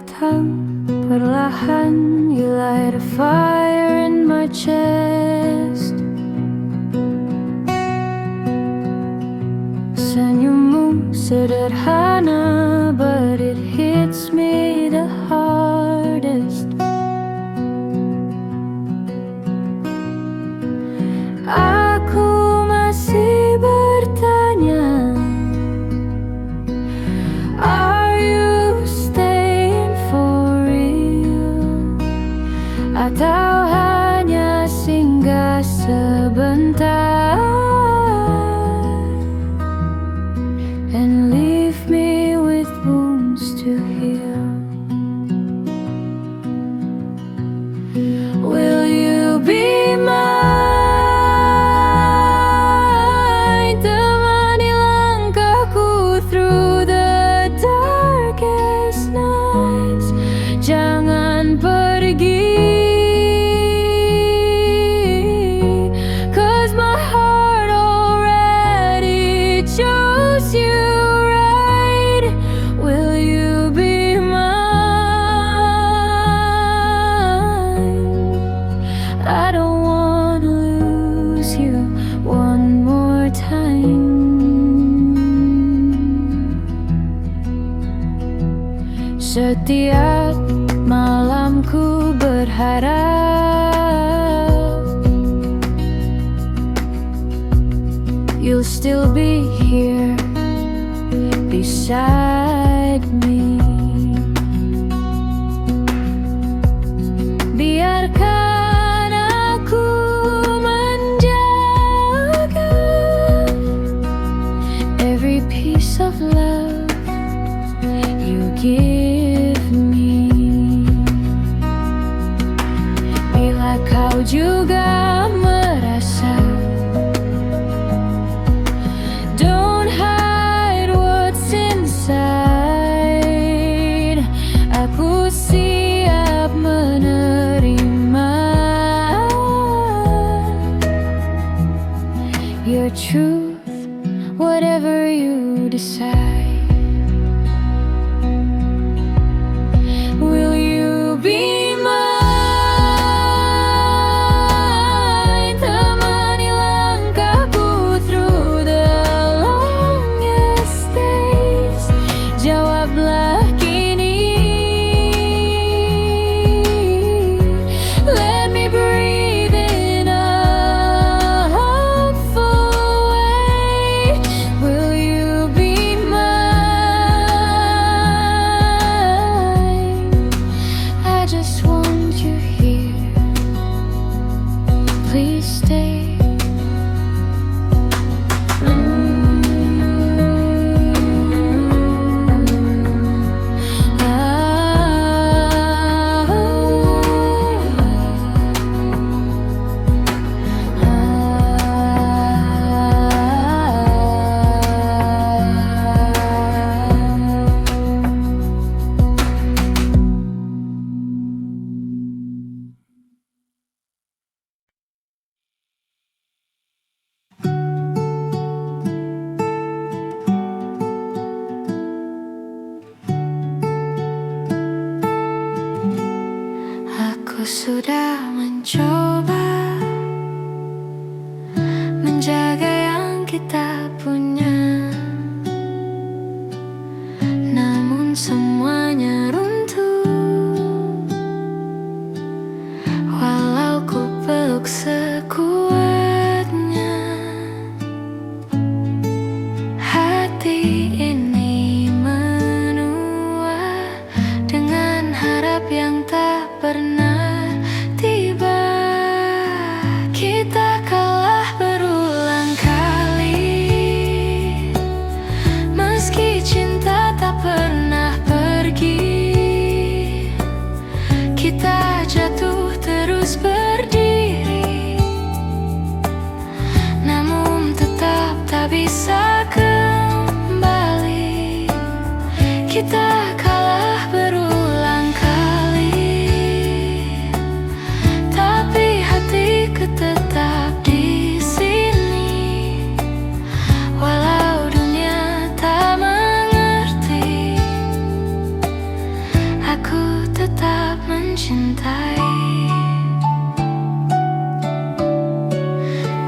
datang perlahan. You light a fire in my chest. Senyummu sederhana, but it hits me the hardest. Aku masih bertanya, are you staying for real? Atau hanya singgah sebentar and leave me with wounds to heal? Will you be mine? Temani langkahku through the darkest nights. Jangan pergi, 'cause my heart already chose you right. Will you be mine? I don't wanna lose you one more time. Setiap malamku berharap you'll still be here beside me. Biarkan aku menjaga every piece of love you give me. Bila kau juga merasa, don't hide what's inside. Aku siap menerima your truth, whatever you decide. Will you be mine? Temani langkahku through the longest days. Jawablah kini. Let me breathe in a hopeful way. Will you be mine? I just want you here. Please stay. Aku sudah mencoba menjaga yang kita punya, namun semuanya runtuh. Walau ku peluk sekuatnya, hati ini menua dengan harap yang tak pernah tiba. Kita kalah berulang kali, meski cinta tak pernah pergi. Kita jatuh terus berdiri, namun tetap tak bisa kembali. Kita kalah berulang kali, tapi hatiku tetap di sini. Walau dunia tak mengerti, aku mencintai.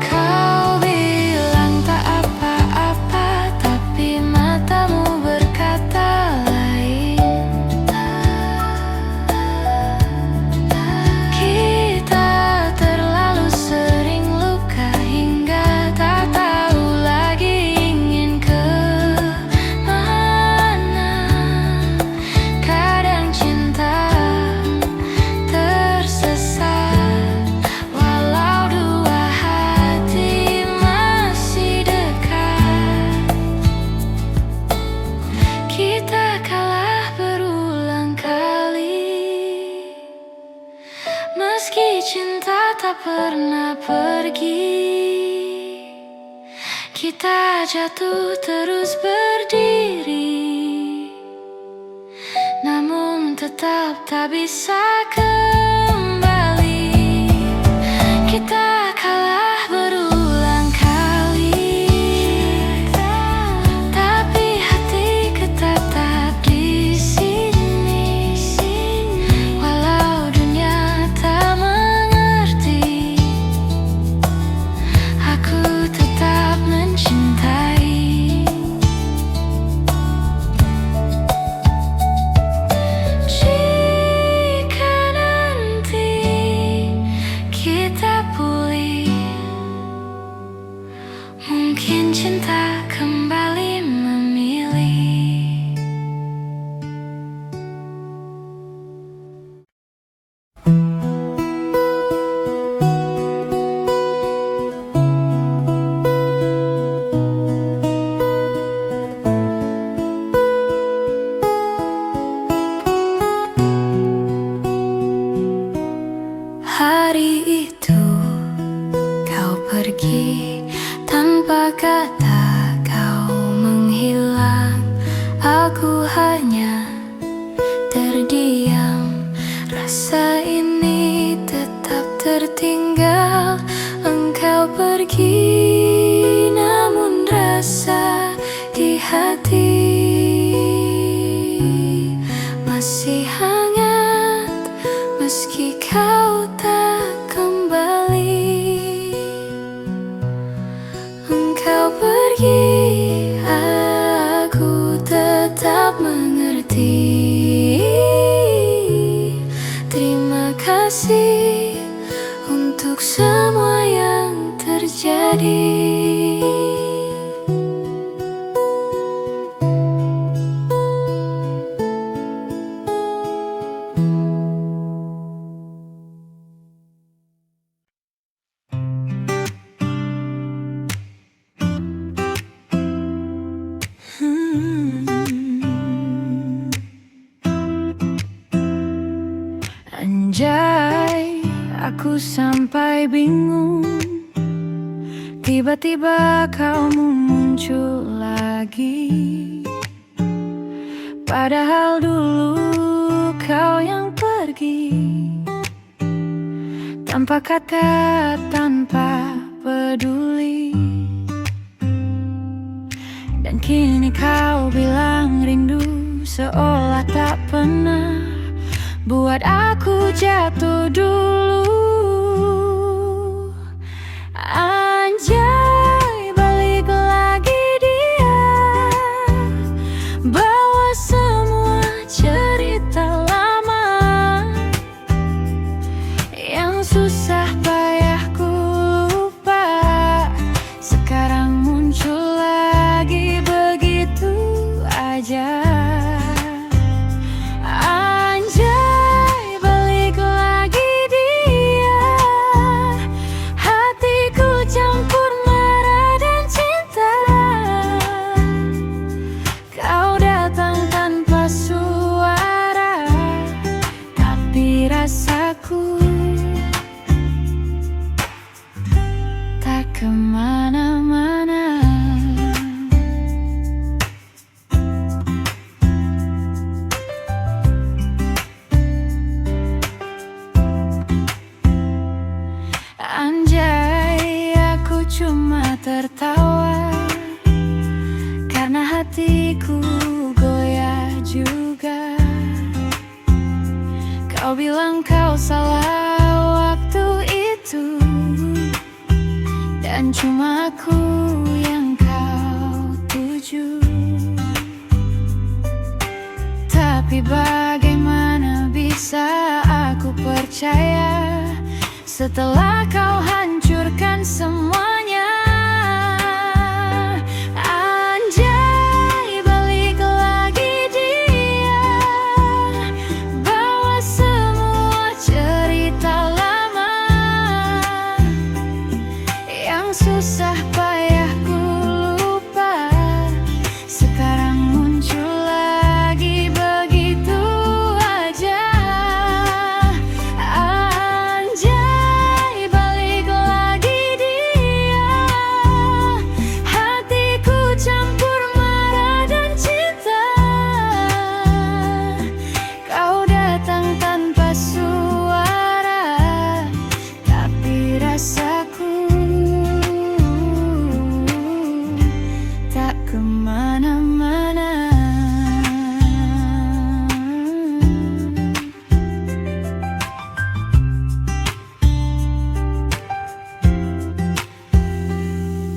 Kau bilang tak apa-apa, tapi matamu berkata lain. Kita terlalu sering luka hingga tak tahu lagi ingin kemana. Kadang cinta tersesat walau dua hati masih dekat. Kita kalah berulang kali, meski cinta tak pernah pergi. Kita jatuh terus berdiri, namun tetap tak bisa kembali. Kita kalah berulang kali, tapi hatiku tetap di sini. Walau dunia tak mengerti, aku tetap mencintai. Jika nanti kita pulih, mungkin cinta kembali memilih. Hari itu kau pergi tanpa kata, kau menghilang. Aku hanya terdiam, rasa ini tetap tertinggal. Engkau pergi, namun rasa di hati masih hangat, meski kau tak kembali. Engkau pergi, aku tetap mengerti. Terima kasih untuk semua yang terjadi. Anjay, aku sampai bingung. Tiba-tiba kau muncul lagi, padahal dulu kau yang pergi. Tanpa kata, tanpa peduli. Dan kini kau bilang rindu, seolah tak pernah buat aku jatuh dulu. Anjay, balik lagi dia, bawa semua cerita lama yang susah payah ku lupa. Sekarang muncul lagi begitu aja. Rasaku tak kemana-mana. Anjay, aku cuma tertawa karena hatiku goyah juga. Kau bilang kau salah waktu itu, dan cuma aku yang kau tuju. Tapi bagaimana bisa aku percaya setelah kau hancurkan semuanya? Anjay, balik lagi dia, bawa semua cerita lama yang susah payah ku lupa, sekarang muncul lagi begitu aja. Anjay, balik lagi dia, hatiku campur marah dan cinta. Kau datang tanpa suara, tapi rasaku tak kemana-mana.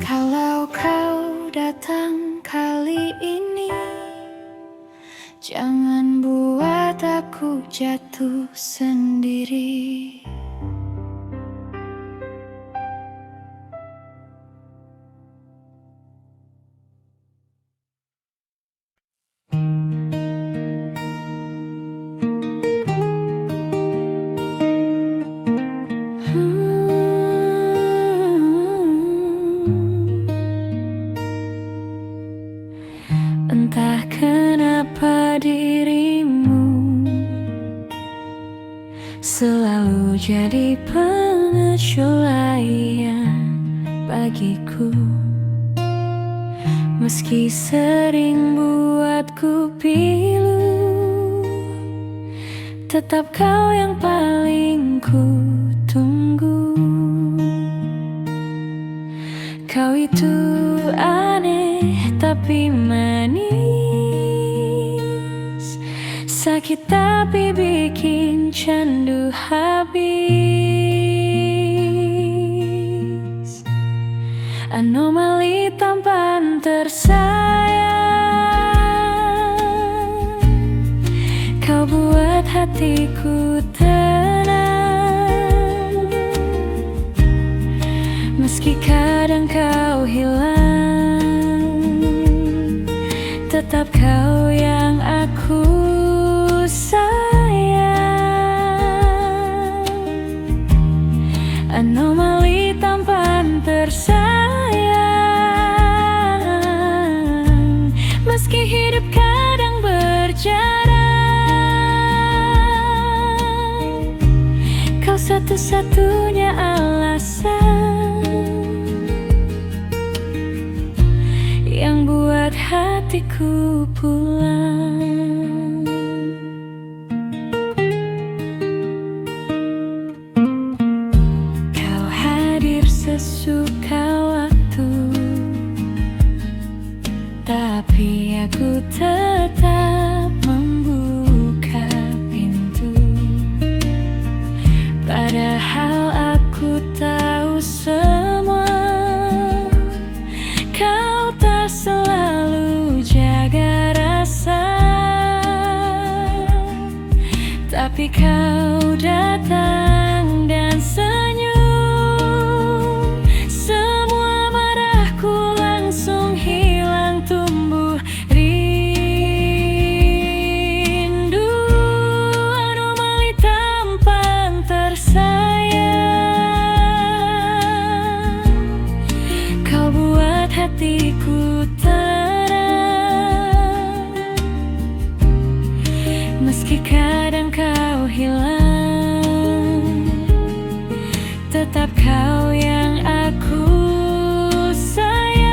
Kalau kau datang kali ini, jangan buat aku jatuh sendiri. Entah kenapa dirimu selalu jadi pengecualian bagiku, meski sering buatku pilu. Tetap kau yang paling ku tunggu. Kau itu aneh tapi manis, sakit tapi bikin candu habis. Anomali tampan tersayang, kau buat hatiku tenang, meski kadang kau hilang. Tetap kau yang aku sayang. Anomali tampan tersayang, meski hidup kadang berjarak, kau satu-satunya alasan yang buat hatiku pulang. Kau hadir sesuka waktu, tapi aku tetap membuka pintu. Padahal aku tahu semua, kau tak selalu jaga rasa. Tapi kau datang dan senyum, semua marahku langsung hilang, tumbuh rindu. Anomali tampan tersayang, kau buat hatiku tenang, meski kadang kau hilang. Tetap kau yang aku sayang.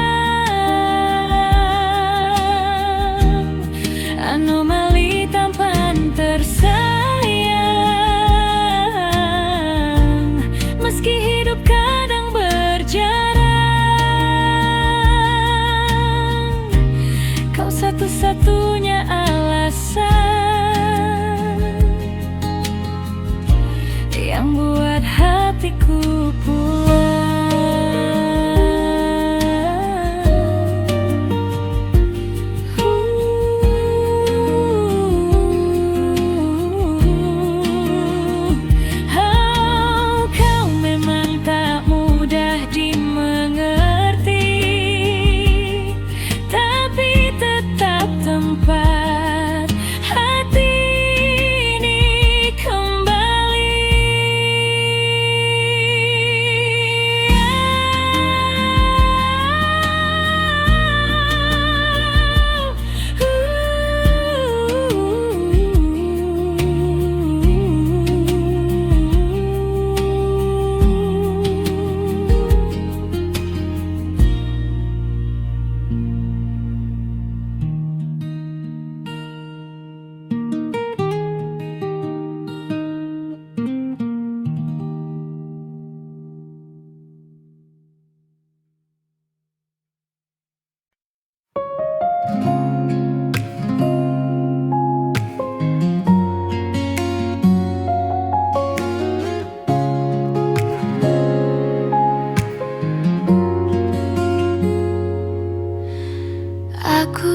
Anomali tampan tersayang, meski hidup kadang berjarak, kau satu-satunya alasan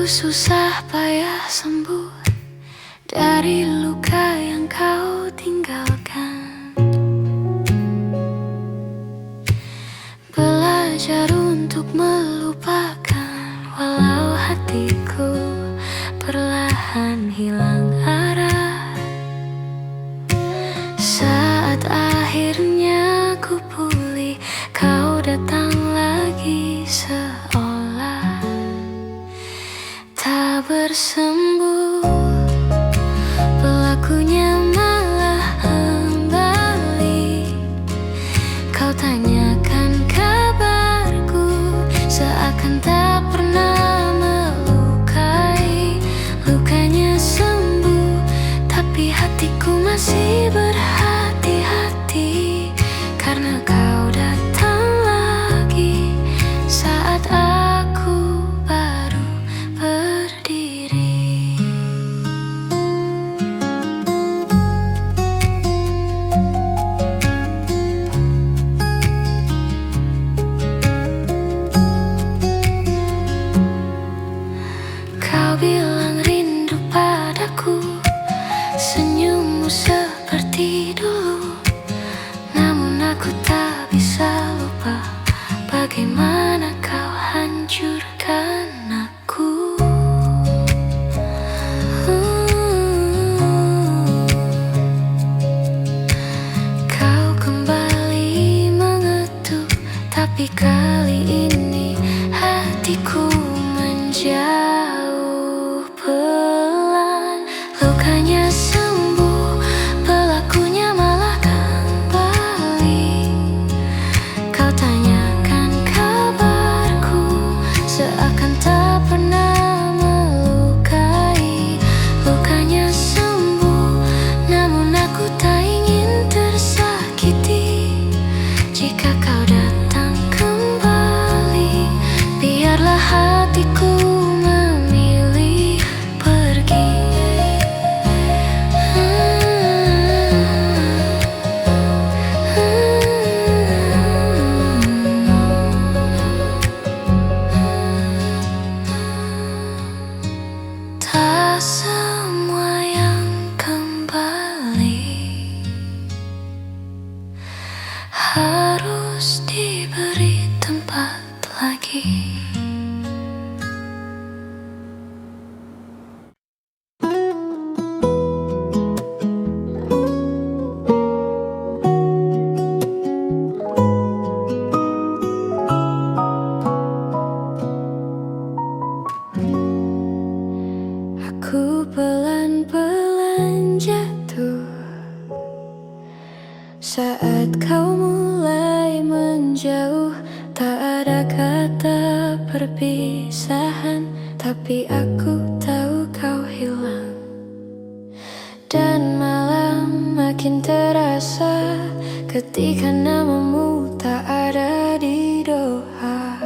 susah payah sembuh dari luka yang kau tinggalkan. Belajar untuk melupakan, walau hatiku perlahan hilang arah. Saat akhirnya ku pulih, kau datang lagi seolah tak bersembuh. Pelakunya malah kembali. Kau tanyakan kabarku, seakan tak pernah melukai. Lukanya sembuh, tapi hatiku masih berhati-hati, karena kau datang lagi saat aku baru berdiri. Kau bilang rindu padaku, senyummu seperti dulu. Namun aku tak bisa lupa bagaimana kau hancurkan aku. Kau kembali mengetuk, tapi kali ini hatiku menjauh pelan. Lukanya sembuh, pelakunya malah kembali. Kau tanyakan kabarku, seakan tak pernah melukai. Lukanya sembuh, namun aku tak ingin tersakiti. Jika kau datang kembali, biarlah hatiku memilih pergi. Tak semua yang kembali harus diberi tempat lagi. Aku pelan-pelan jatuh saat kau mulai menjauh. Tak ada kata perpisahan, tapi aku tahu kau hilang. Dan malam makin terasa ketika namamu tak ada di doa.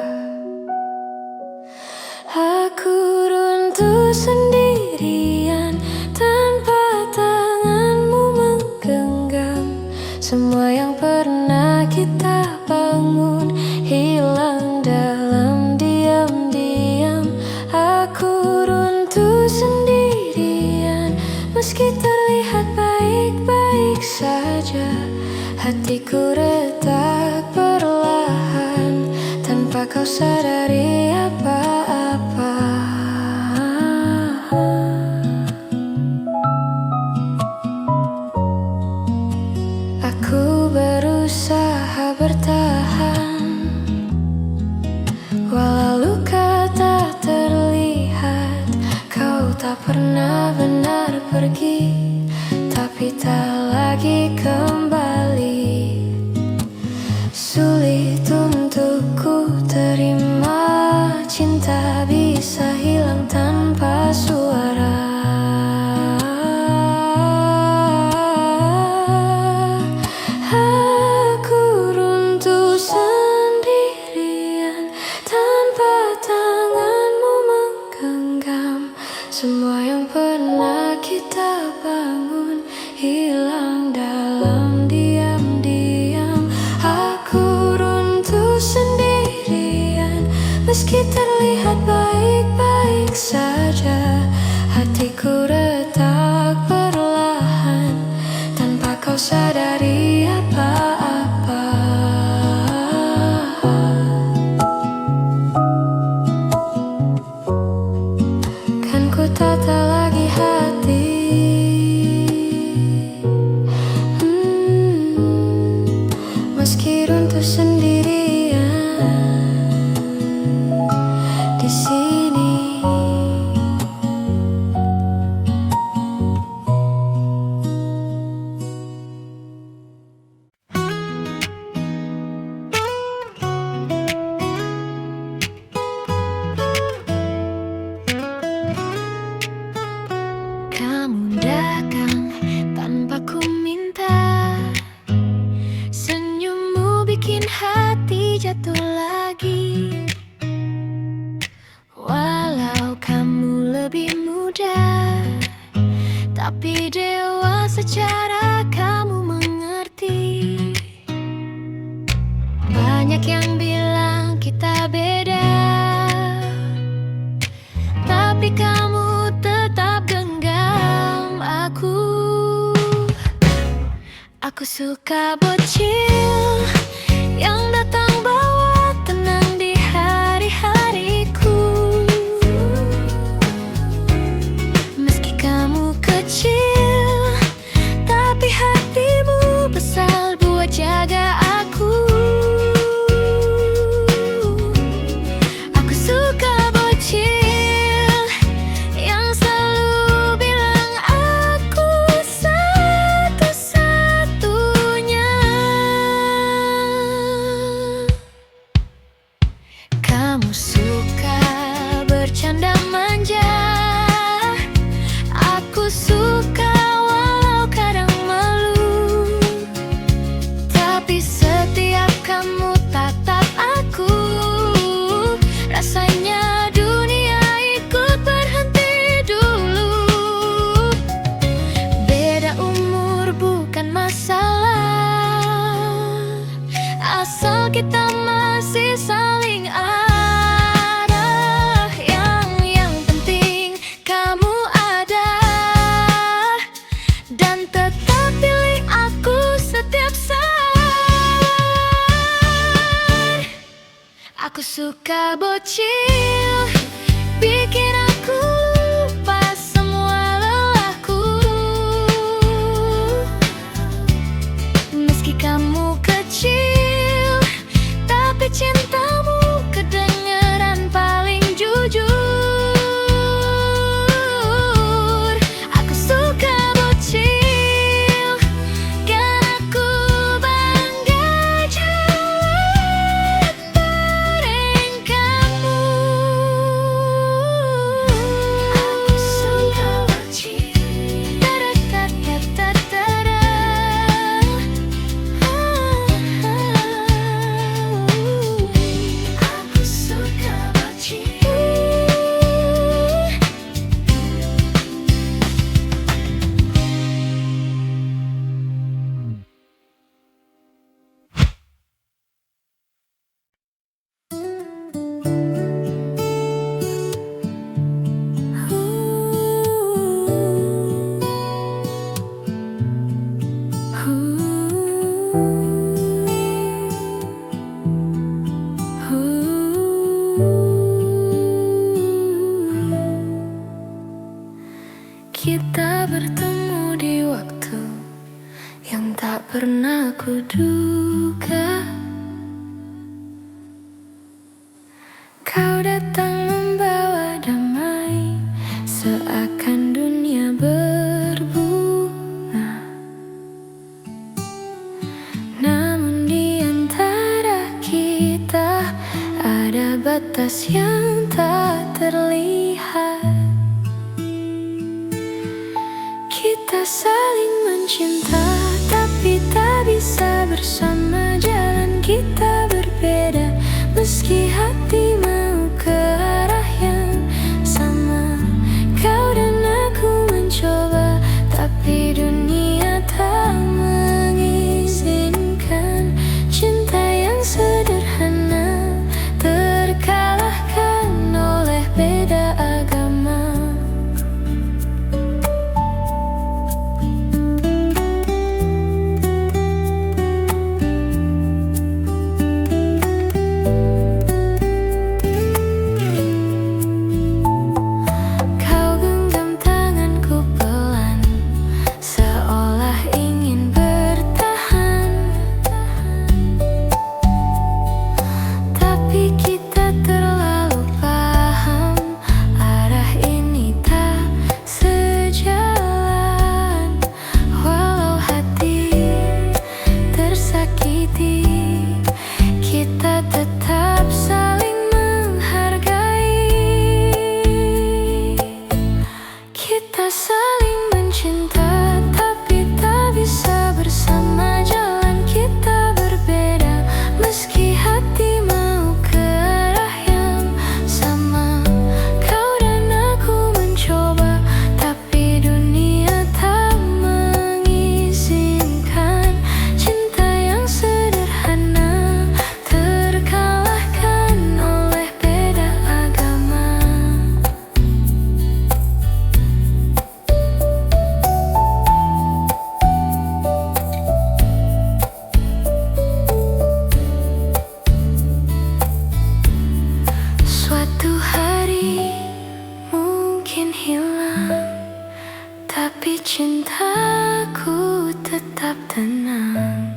Aku runtuh sendirian tanpa tanganmu menggenggam. Semua yang pernah kita bangun hilang dalam diam-diam. Aku runtuh sendirian, meski terlihat baik-baik saja. Hatiku retak perlahan tanpa kau sadari apa-apa. Aku berusaha bertahan, walau luka tak terlihat. Kau tak pernah benar pergi, tapi tak lagi kembali. Sulit untuk ku terima, cinta bisa hilang tanpa suara. Aku runtuh sendirian tanpa tanganmu menggenggam. Semua yang pernah kita bangun hilang dalam diam-diam. Aku runtuh sendirian, meski terlihat kau sadari apa-apa. Kan ku tata lagi hati, meski runtuh sendirian di sini. Kamu datang tanpa ku minta, senyummu bikin hati jatuh lagi. Walau kamu lebih muda, tapi dewasa cara kamu mengerti. Banyak yang bilang kita beda, tapi kamu tetap genggam aku. Aku suka bocil yang datang bawa tenang di hari-hariku. Meski kamu kecil, tapi hatimu besar buat jaga aku. Aku suka bocil yang selalu bilang aku satu-satunya. Kamu suka bercanda manja, aku suka walau kadang malu. Tapi setiap kamu tatap aku, rasanya dunia ikut berhenti dulu. Beda umur bukan masalah, asal kita masih saling ada. Yang penting kamu ada dan tetap pilih aku setiap saat. Aku suka bocil, bikin aku lupa semua lelahku. Meski kamu kecil, tapi cintamu kedengeran paling jujur. Aku suka bocil, karena aku bangga jalan bareng kamu. Aku suka bocil, da-da-da-da-da-da. Aku suka bocil. Kita bertemu di waktu yang tak pernah kuduga. Kau datang membawa damai, seakan dunia berbunga. Namun di antara kita ada batas yang tak terlihat. Kita saling mencinta, tapi tak bisa bersama. Jalan kita berbeda, meski hati mau ke arah yang sama. Kau dan aku mencoba, tapi dunia tak mengizinkan. Cinta yang sederhana terkalahkan oleh beda agama. tenang.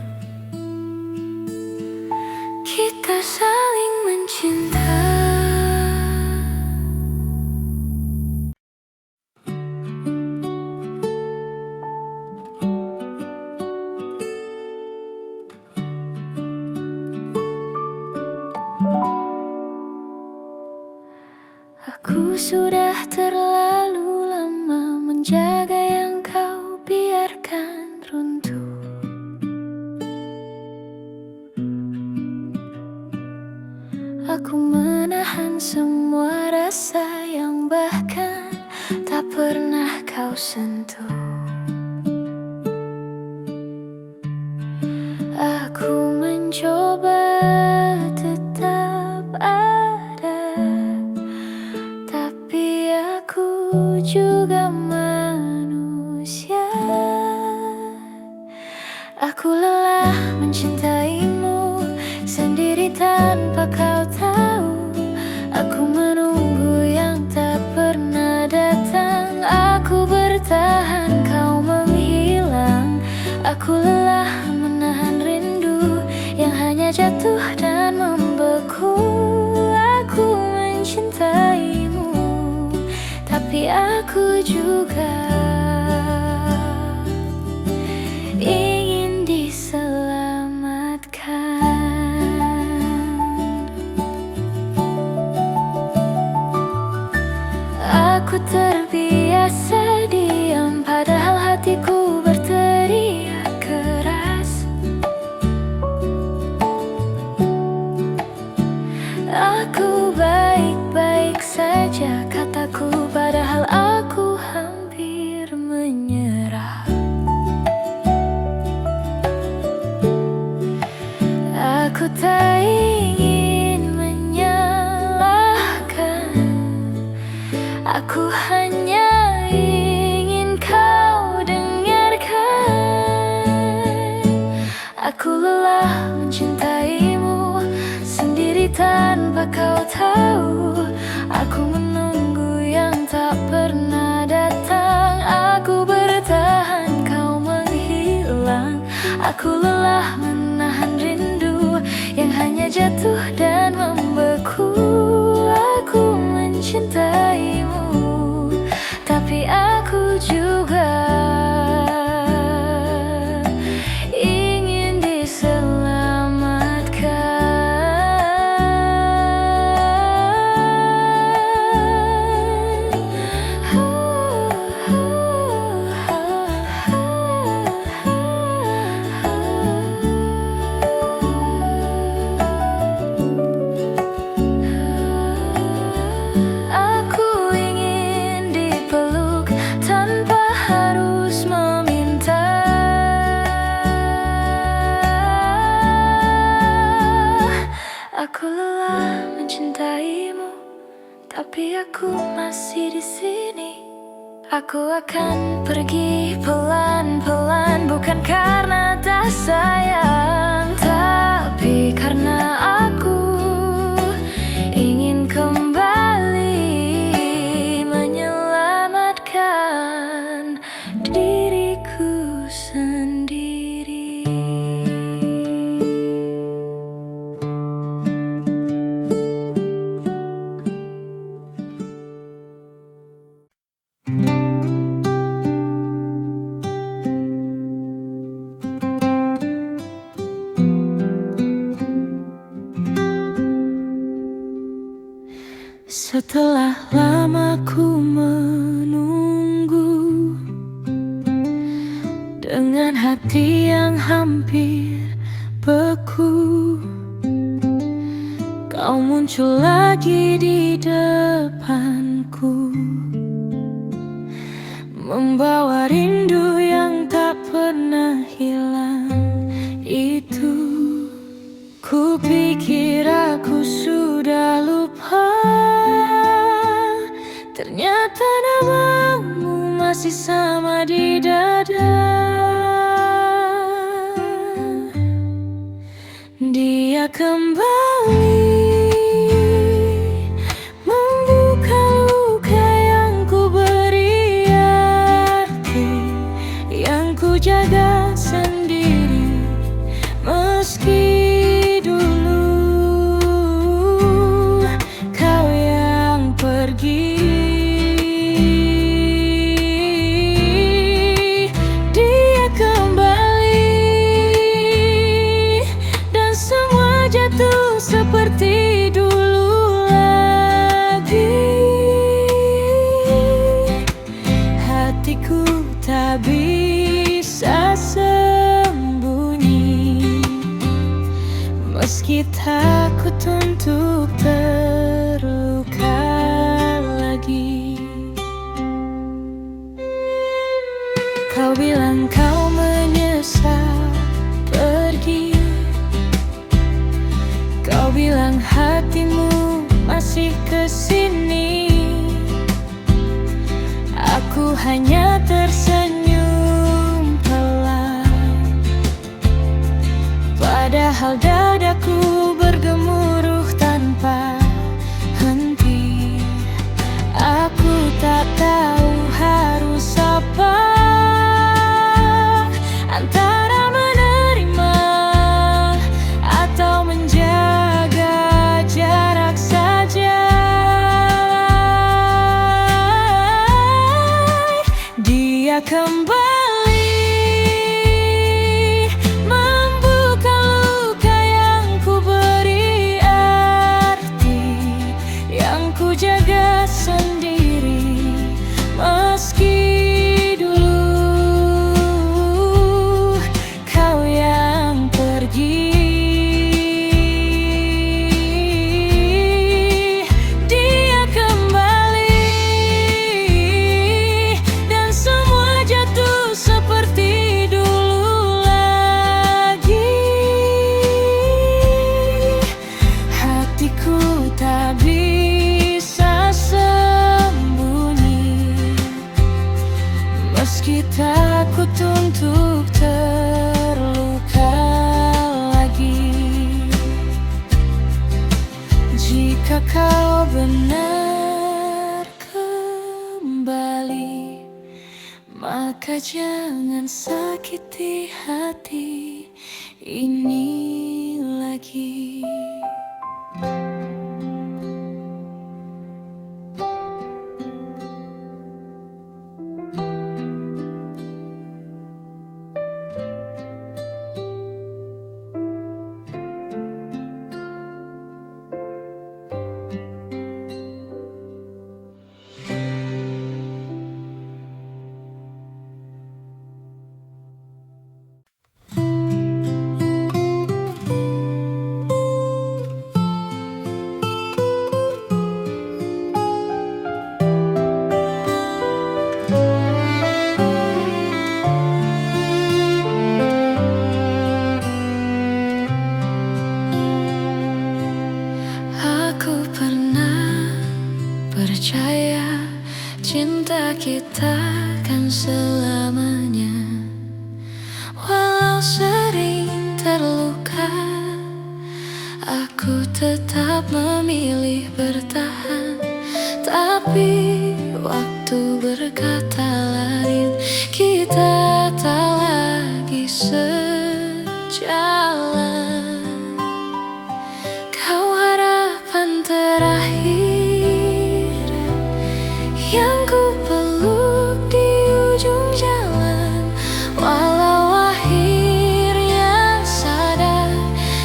Kita saling mencinta. Aku sudah terlalu lama menjaga yang kau biarkan runtuh. Aku menahan semua rasa yang bahkan tak pernah kau sentuh. Aku mencoba tetap ada, tapi aku juga manusia. Aku lelah mencintaimu sendiri tanpa kau tahu. Aku menunggu yang tak pernah datang. Aku bertahan, kau menghilang. Aku lelah menahan rindu yang hanya jatuh dan membeku. Aku mencintaimu, tapi aku juga ingin diselamatkan. Aku terbiasa diam padahal hatiku berteriak keras. Aku baik-baik saja kataku, padahal aku hampir menyerah. Aku tak ingin menyalahkan, aku hanya ingin kau dengarkan. Aku lelah mencintaimu sendiri tanpa kau tahu. Aku menunggu yang tak pernah datang. Aku bertahan, kau menghilang. Aku lelah menahan rindu yang hanya jatuh dan membeku. Aku mencintaimu, tapi aku juga ingin Aku ingin dipeluk tanpa harus meminta. Aku lelah mencintaimu, tapi aku masih di sini. Aku akan pergi pelan-pelan, bukan karena tak sayang, tapi karena aku ingin kembali menyelamatkan diriku sendiri. Setelah lama ku menunggu dengan hati yang hampir beku, kau muncul lagi di depanku, membawa rindu yang tak pernah hilang itu. Ku pikir aku sudah lupa, ternyata namamu masih sama di dada. Dia kembali membuka luka yang ku beri arti, yang ku jaga sendiri. meski takut untuk terluka lagi. Kau bilang kau menyesal pergi, kau bilang hatimu masih kesini. Aku hanya tersenyum pelan, padahal dadaku bergemuruh tanpa henti. Aku tak tahu harus apa, antara menerima atau menjaga jarak saja. Dia kembali membuka luka yang ku beri arti, yang ku jaga sendiri. Meski dulu kau yang pergi, dia kembali dan semua jatuh seperti dulu lagi. Hatiku tak bisa sembunyi, meski takut untuk terluka lagi. Jika kau benar kembali, maka jangan sakiti hati ini lagi. Aku pernah percaya cinta kita kan selamanya. Walau sering terluka, aku tetap memilih bertahan. Tapi waktu berkata lain, kita tak lagi sejalan. Kau harapan terakhir yang ku peluk di ujung jalan. Walau akhirnya sadar,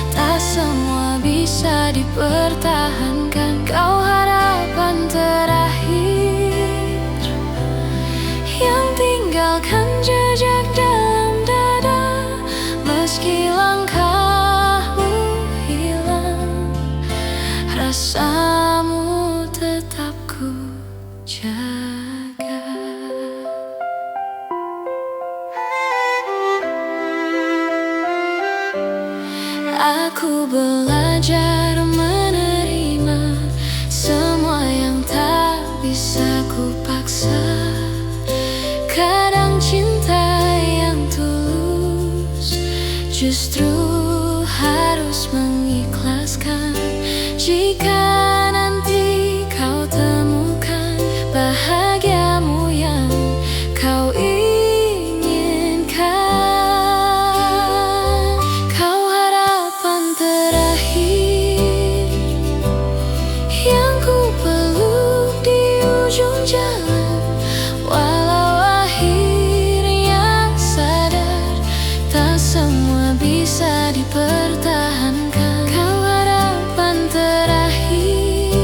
tak semua bisa dipertahankan. Kau harapan terakhir yang tinggalkan jejak dalam dada. Meski langkahmu hilang, rasamu tetap ku jaga. Aku belajar menerima semua yang tak bisa ku paksa. Kadang cinta yang tulus justru harus mengikhlaskan. Jika nanti kau temukan bahagiamu yang kau inginkan, kau harapan terakhir yang ku peluk di ujung jalan. Walau akhirnya sadar, tak semua bisa dipertahankan. Kau harapan terakhir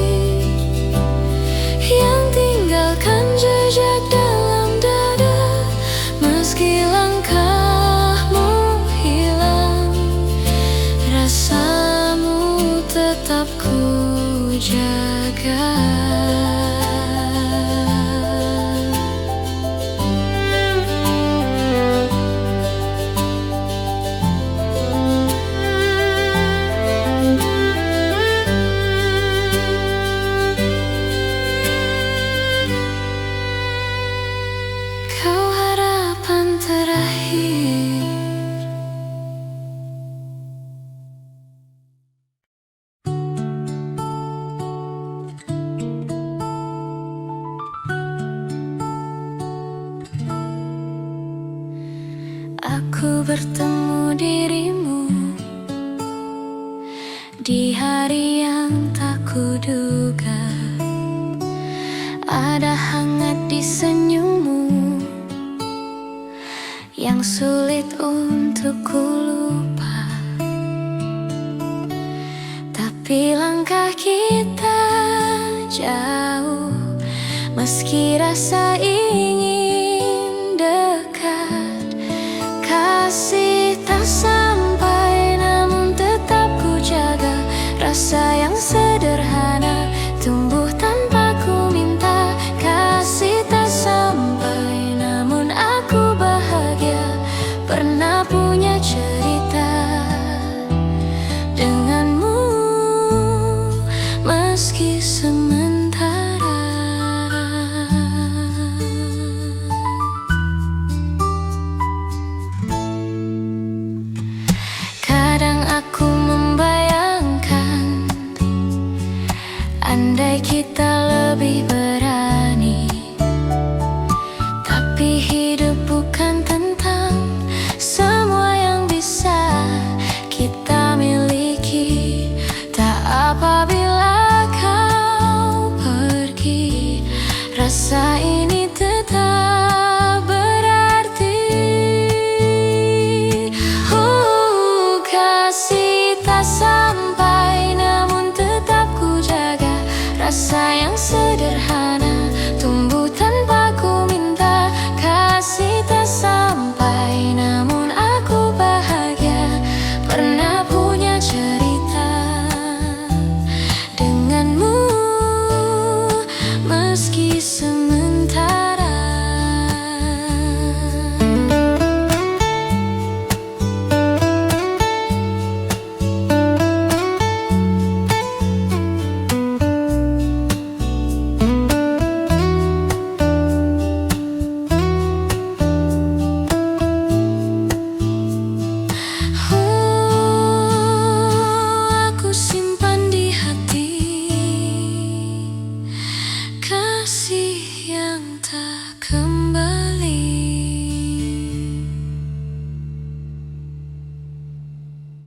yang tinggalkan jejak dalam dada. Meski langkahmu hilang, rasamu bertemu dirimu di hari yang tak kuduga. Ada hangat di senyummu yang sulit untuk kulupa. Tapi langkah kita jauh, meski rasa ingin dekat. Kasih tak sampai, namun tetap ku jaga. Rasa yang sederhana tumbuh tanpa ku minta. Kasih tak sampai, namun aku bahagia pernah punya cerita.